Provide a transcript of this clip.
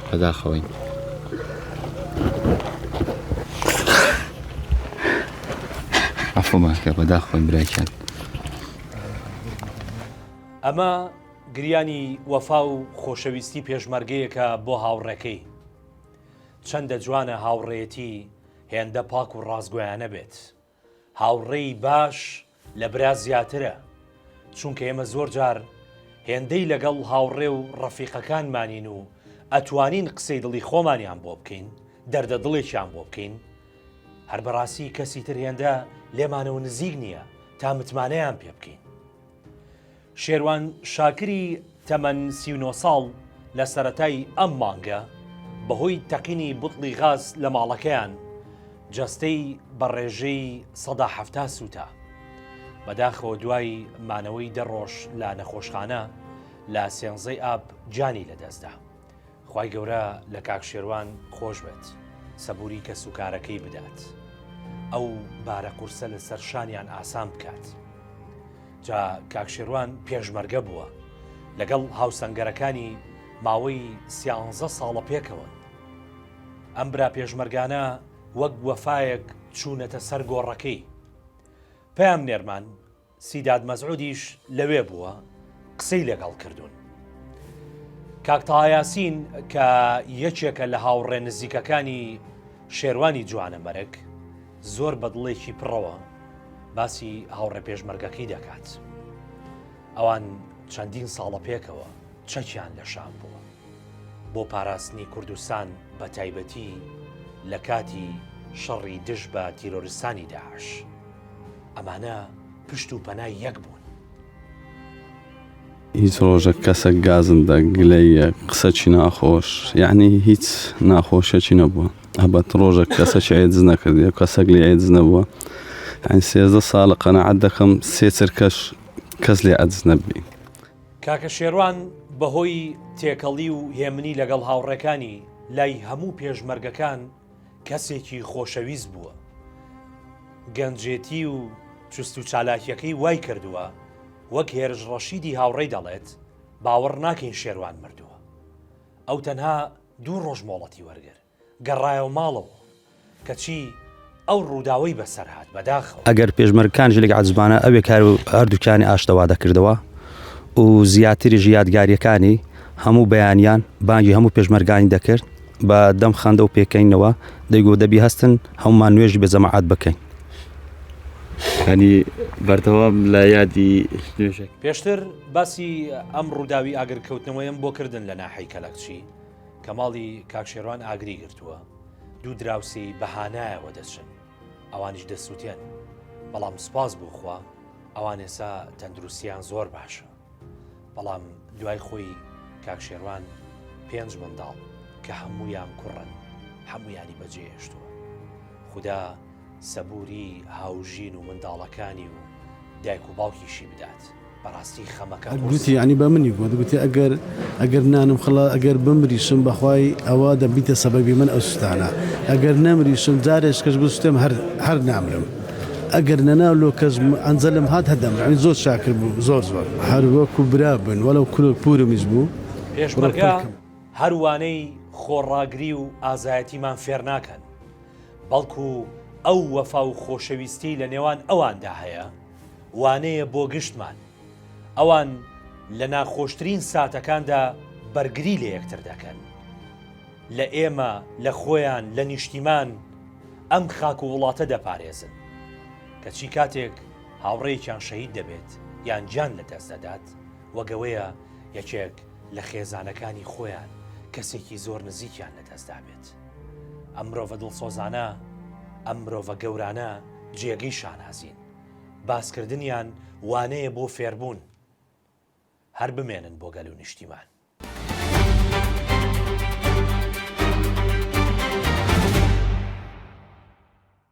بەداخەوەین. عەفوماکە بەداخەوەین براکەن. ئەمە گریانی وەفا و خۆشەویستی پێشمەرگەیەکە بۆ هاوڕێکەی. چەندە جوانە هاوڕێیەتی هێندە پاک و ڕازگۆیانە بێت. هاوڕێی باش لە برا زیاترە، چونکە ئێمە زۆر جار هێندەی لەگەڵ هاوڕێ و ڕەفیقەکانمانین و ئەتوانین قسەی دڵی خۆمانیان بۆ بکەین، دەردە دڵێکیان بۆ بکەین. هەر بەڕاستی کەسی تر هێندە لێمانەوە نزیک نییە تا متمانەیان پێ بکەین. شێروان شاکری تەمەن 39 ساڵ لە سەرەتای ئەم مانگە بەهۆی تەقینی بوتڵی غاز لە ماڵەکەیان جەستەی بە ڕێژەی 170 سووتە. بەداخەوە دوای مانەوەی دەڕۆژ لە نەخۆشخانە لە سێنزەی ئاب جانی لەدەستدا. خوای گەورە لە کاک شێروان خۆش بێت، سەبووری کە سوکارەکەی بدات، ئەو بارە قورسە لە سەر شانیان ئاسان بکات. جا کاک شێروان پێشمەرگە بووە لەگەڵ هاوسەنگەرەکانی ماوەی 13 ساڵە پێکەوە. ئەم برا پێشمەرگانە وەک وەفایەک چوونەتە سەر گۆڕەکەی. پێیان نێرمان سیداد مەزعودیش لەوێ بووە، قسەی لەگەڵ کردوون. کاک تاها یاسین کە یەکێکە لە هاوڕێ نزیکەکانی شێروانی جوانە مەرگ زۆر بەدڵێکی پڕەوە باسی هاوڕێ پێشمەرگەکەی دەکات. ئەوان چەندین ساڵە پێکەوە چەکیان لە شام بووە بۆ پاراستنی کوردستان بە تایبەتی لە کاتی شەڕی دژ بە تیرۆریستانی داعش. ئەمانە پشت و پەنای یەک بوون. هیچ ڕۆژە کەسە گازندە گلەیە قسەکی ناخۆش، یعنی هیچ ناخۆشەکی نەبووە. هەبەت ڕۆژە کەسەکی ئایدز نەکردی، کەسەک لێ ئایدز نەبووە. یعنی 13 ساڵە قەنەعەت دەکەم سێ چرکەش کەس لێ ئایدز نەبی. کاکە شێروان بەهۆی تێکەڵی و هێمنی لەگەڵ هاوڕێکانی لای هەموو پێشمەرگەکان کەسێکی خۆشەویست بووە. گەنجێتی و چست و چالاکیەکەی وای کردووە وەک هێرش ڕەشیدی هاوڕێی دەڵێت باوەڕ ناکەین شێروان مردووە. ئەو تەنها 2 ڕۆژ مۆڵەتی وەرگر گەڕایەوە ماڵەوە کەچی ئەو ڕووداوەی بەسەر هات بەداخەوە. ئەگەر پێشمەرگەکان ژلێک عەجزبانە ئەوێ کار و هەردووکانی ئاشتەوا دەکردەوە و زیاتری ژیادگاریەکانی هەموو بەیانیان بانگی هەموو پێشمەرگانی دەکرد بە دەم خەندە و پێکەینەوە دەیگۆ دەبی هەستن هەمومان نوێژی بە جەماعەت بکەین. ینی بەردەوام لە یادی نوێژێک. پێشتر باسی ئەم ڕووداوی ئاگرکەوتنەوەیم بۆ کردن لە ناحەی کەلەکچی کە ماڵی کاک شێروان ئاگری گرتووە. 2 دراوسی بەهانایەوە دەچن، ئەوانیش دەسووتێن، بەڵام سپاس بوو خوا ئەوان ئێستا تەندروستیان زۆر باشە. بەڵام دوای خۆی کاک شێروان 5 منداڵ کە هەموویان کوڕن هەموویانی بەجێهێشتووە. خوددا سەبووری هاوژین و منداڵەکانی و دایک و باوکیشی بدات. بەڕاستی خەمەکە گوتی ینی بە منی گوت گوتی ئەگەر نانم خڵا ئەگەر بمریشم بەخوای ئەوە دەبیتە سەبەبی من ئەو سوستانە، ئەگەر نەمریشم جارێک کەس بستێم هەر نامرم، ئەگەر نەناولۆ کەس ئەنجەلم هات هەدەم. زۆر شاکر بوو، زۆر هەر وەکو برا بن وەلەو کولۆک پورمیش بوو. پێشمەرگە هەروانەی خۆڕاگری و ئازایەتیمان فێر ناکەن، بەڵکو ئەو وەفا و خۆشەویستی لە نێوان ئەواندا هەیە وانەیە بۆ گشتمان. ئەوان لە ناخۆشترین ساتەکاندا بەرگری لە یەکتر دەکەن، لە ئێمە لە خۆیان لە نیشتیمان ئەم خاک و وڵاتە دەپارێزن. کەچی کاتێک هاوڕێیەکیان شەهید دەبێت یان گیان لەدەست دەدات وەگەوەیە یەکێک لە خێزانەکانی خۆیان کەسێکی زۆر نزیکیان لەدەستدا بێت. ئەم مرۆڤە دڵسۆزانە، ئەم مرۆڤە گەورانە جێگەی شانازین. باسکردنیان وانەیە بۆ فێربوون، هەر بمێنن بۆ گەل و نیشتیمان.